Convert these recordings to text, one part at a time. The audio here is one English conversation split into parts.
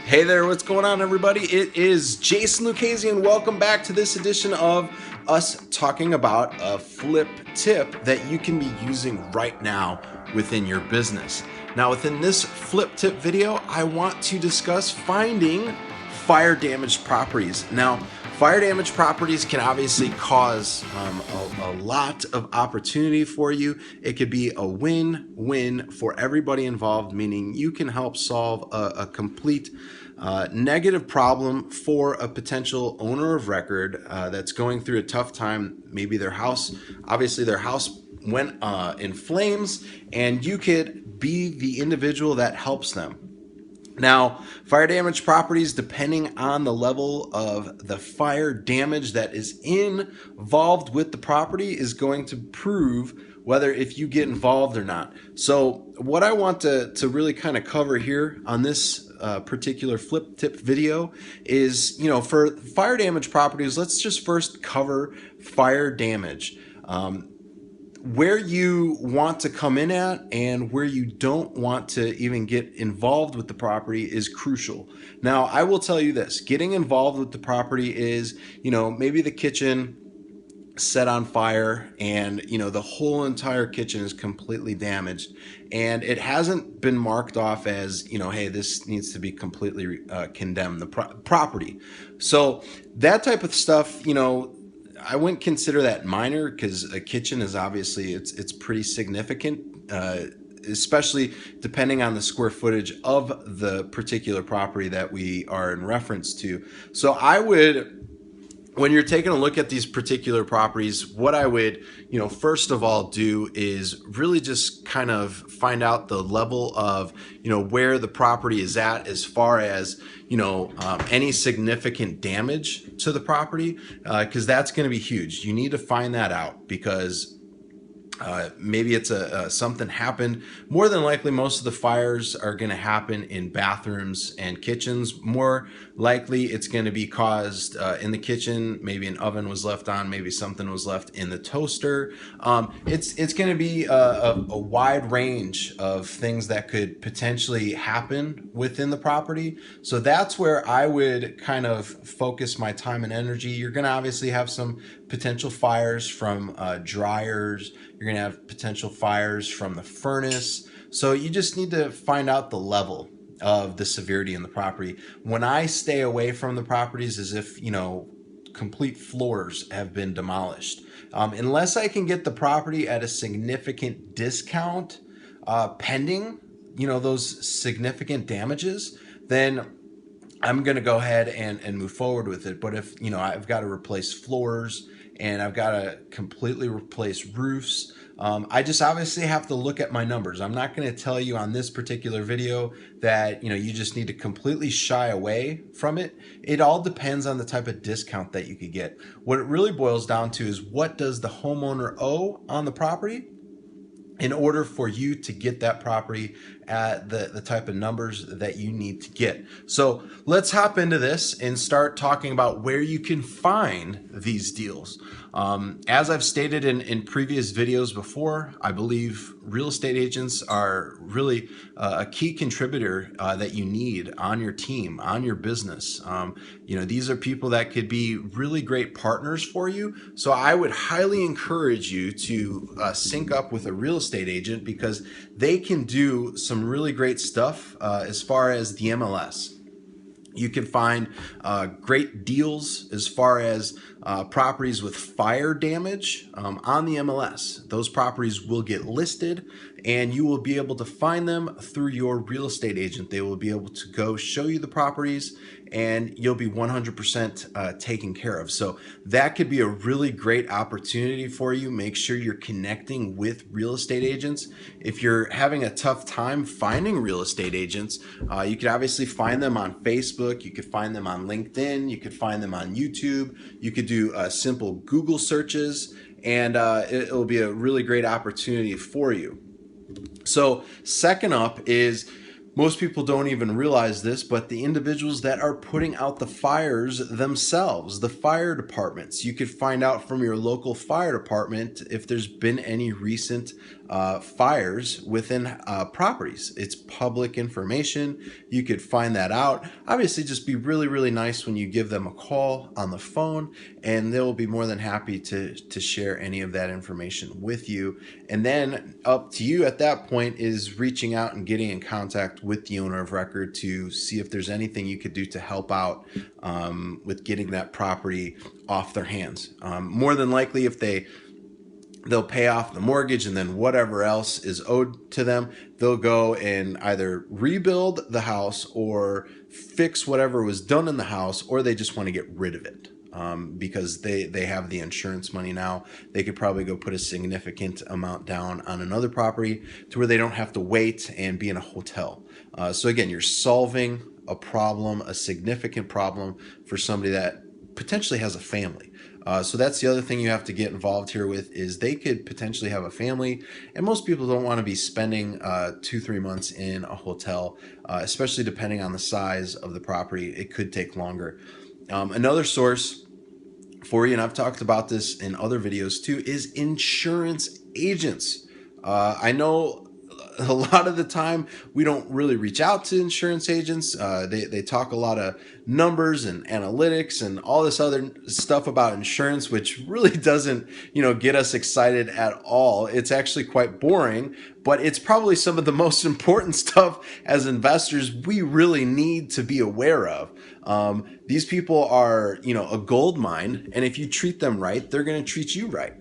Hey there, what's going on, everybody? It is Jason Lucchese, and welcome back to this edition of us talking about a flip tip that you can be using right now within your business. Now, within this flip tip video, I want to discuss finding fire damaged properties. Now, fire damaged properties can obviously cause a lot of opportunity for you. It could be a win-win for everybody involved, meaning you can help solve a complete negative problem for a potential owner of record that's going through a tough time. Maybe their house went in flames, and you could be the individual that helps them. Now, fire damage properties, depending on the level of the fire damage that is involved with the property, is going to prove whether if you get involved or not. So what I want to really kind of cover here on this particular flip tip video is, for fire damage properties, let's just first cover fire damage. Where you want to come in at and where you don't want to even get involved with the property is crucial. Now, I will tell you this, getting involved with the property is, maybe the kitchen set on fire and, the whole entire kitchen is completely damaged and it hasn't been marked off as, hey, this needs to be completely condemned, the property. So that type of stuff, I wouldn't consider that minor, because a kitchen is obviously it's pretty significant, especially depending on the square footage of the particular property that we are in reference to. So I would, when you're taking a look at these particular properties, what I would, first of all do is really just kind of find out the level of, where the property is at as far as, any significant damage to the property, because that's going to be huge. You need to find that out, because maybe it's something happened. More than likely, most of the fires are going to happen in bathrooms and kitchens. More likely, it's going to be caused in the kitchen. Maybe an oven was left on. Maybe something was left in the toaster. It's going to be a wide range of things that could potentially happen within the property. So that's where I would kind of focus my time and energy. You're going to obviously have some potential fires from dryers. You're going to have potential fires from the furnace. So you just need to find out the level of the severity in the property. When I stay away from the properties, as if, complete floors have been demolished. Unless I can get the property at a significant discount, pending, those significant damages, then I'm going to go ahead and move forward with it. But if, I've got to replace floors and I've got to completely replace roofs, I just obviously have to look at my numbers. I'm not going to tell you on this particular video that, you just need to completely shy away from it. It all depends on the type of discount that you could get. What it really boils down to is, what does the homeowner owe on the property in order for you to get that property at the type of numbers that you need to get. So let's hop into this and start talking about where you can find these deals. As I've stated in previous videos before, I believe real estate agents are really a key contributor that you need on your team, on your business. These are people that could be really great partners for you. So I would highly encourage you to sync up with a real estate agent, because they can do some really great stuff as far as the MLS. You can find great deals as far as properties with fire damage on the MLS. Those properties will get listed, and you will be able to find them through your real estate agent. They will be able to go show you the properties, and you'll be 100% taken care of. So that could be a really great opportunity for you. Make sure you're connecting with real estate agents. If you're having a tough time finding real estate agents, you could obviously find them on Facebook. You could find them on LinkedIn. You could find them on YouTube. You could do simple Google searches, and it'll be a really great opportunity for you. So second up is, most people don't even realize this, but the individuals that are putting out the fires themselves, the fire departments. You could find out from your local fire department if there's been any recent fires within properties. It's public information. You could find that out. Obviously, just be really, really nice when you give them a call on the phone, and they'll be more than happy to share any of that information with you. And then up to you at that point is reaching out and getting in contact with the owner of record to see if there's anything you could do to help out with getting that property off their hands. More than likely, if they'll pay off the mortgage and then whatever else is owed to them, they'll go and either rebuild the house or fix whatever was done in the house, or they just want to get rid of it. Because they have the insurance money now. They could probably go put a significant amount down on another property to where they don't have to wait and be in a hotel. So again, you're solving a problem, a significant problem for somebody that potentially has a family. So that's the other thing you have to get involved here with, is they could potentially have a family, and most people don't want to be spending 2-3 months in a hotel, especially depending on the size of the property. It could take longer. Another source for you, and I've talked about this in other videos too, is insurance agents. I know a lot of the time we don't really reach out to insurance agents. They talk a lot of numbers and analytics and all this other stuff about insurance, which really doesn't, get us excited at all. It's actually quite boring, but it's probably some of the most important stuff as investors we really need to be aware of. These people are, a gold mine, and if you treat them right, they're going to treat you right.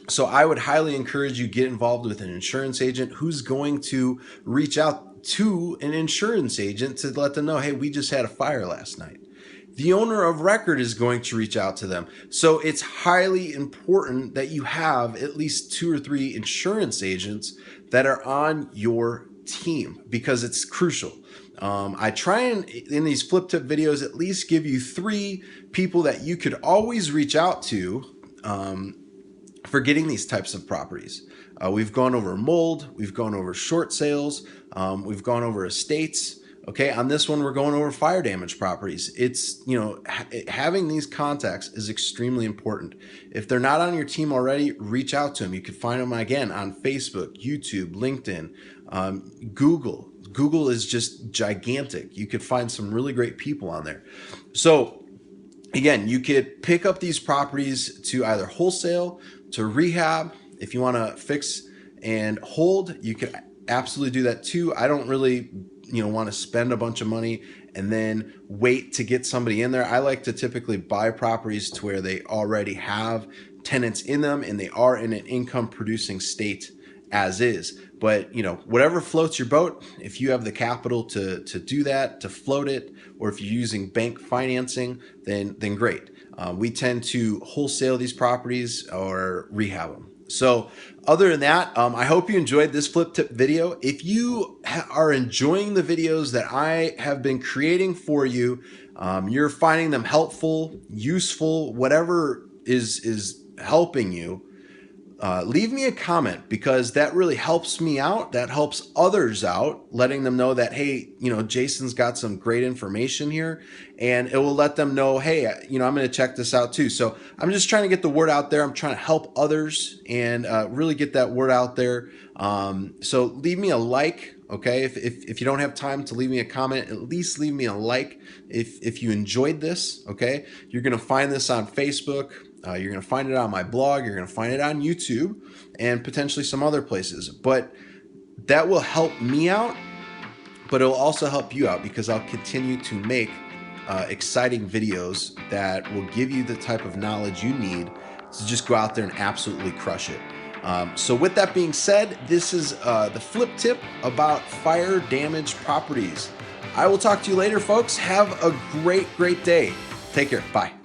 So I would highly encourage you get involved with an insurance agent who's going to reach out to an insurance agent to let them know, hey, we just had a fire last night. The owner of record is going to reach out to them. So it's highly important that you have at least 2 or 3 insurance agents that are on your team, because it's crucial. I try and, in these flip tip videos, at least give you 3 people that you could always reach out to for getting these types of properties. We've gone over mold, we've gone over short sales, we've gone over estates. Okay, on this one, we're going over fire damage properties. It's, having these contacts is extremely important. If they're not on your team already, reach out to them. You can find them again on Facebook, YouTube, LinkedIn, Google. Google is just gigantic. You could find some really great people on there. So again, you could pick up these properties to either wholesale, to rehab. If you want to fix and hold, you could absolutely do that too. I don't really, want to spend a bunch of money and then wait to get somebody in there. I like to typically buy properties to where they already have tenants in them and they are in an income producing state as is. But, whatever floats your boat, if you have the capital to do that, to float it, or if you're using bank financing, then great. We tend to wholesale these properties or rehab them. So other than that, I hope you enjoyed this flip tip video. If you are enjoying the videos that I have been creating for you, you're finding them helpful, useful, whatever is helping you, leave me a comment, because that really helps me out. That helps others out, letting them know that, hey, Jason's got some great information here, and it will let them know, hey, I'm going to check this out too. So I'm just trying to get the word out there. I'm trying to help others and really get that word out there. So leave me a like. Okay. If you don't have time to leave me a comment, at least leave me a like if you enjoyed this. Okay. You're going to find this on Facebook. You're going to find it on my blog. You're going to find it on YouTube and potentially some other places. But that will help me out, but it will also help you out, because I'll continue to make exciting videos that will give you the type of knowledge you need to just go out there and absolutely crush it. So with that being said, this is the flip tip about fire damage properties. I will talk to you later, folks. Have a great day. Take care. Bye.